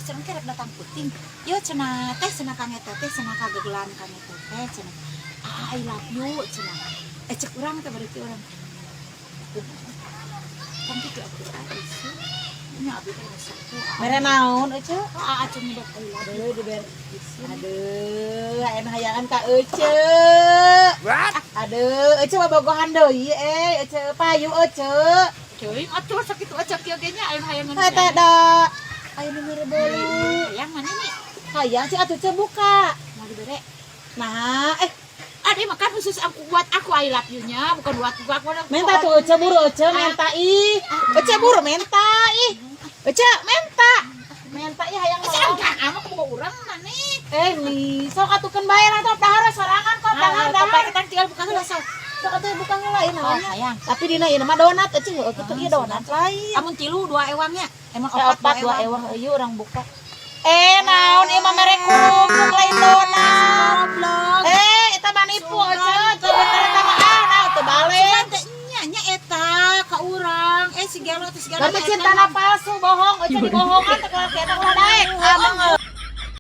cenah kerek datang puting. Yo cenah teh cenah kang eta teh cenah kagegelan kang eta teh cenah. I love you cenah. Cek urang teh bari urang. Kan kitu aku isu. Nya abi teh satu. Mere naon euceuk? Atuh nyedot I love you. Aduh diber. Aduh, aya hayaan ka euceuk. Aduh, euceuk bobogohan deui euceuk payu euceuk. Cuy, atuh sakitu acak kieu ge nya aya hayangan. Eta da. Aya nu mere bolu. Hayang mana nih? Hayang sih atuh ceuk buka. Mau dibere. Nah, Ada makan khusus buat aku I love you-nya, bukan buat aku. menta tuh euceuk buru euceuk menta ih. Euceuk buru menta ih. Euceuk menta. Menta ih hayang mau. Kan anu ke urang maneh. Nih, sok atukeun bae lah top dahar sorangan kok dahar Apa kita tinggal buka heula sok. Sok atuh buka heula ieu namanya. Hayang. Tapi dina ieu mah donat euceuk kitu ieu donat lain. Amun 3 2 ewangnya. Emang Opat 2 ewang ieu urang buka. Naon ieu mah mere kerupuk lain donat. Goblok. Eta mah nipu euceuk, sebenarnya mah teu balik. Nya eta ka urang. Si gelo Tapi cintana palsu bohong, euceuk dibohongan teh kalau kita ulah daek. Ameng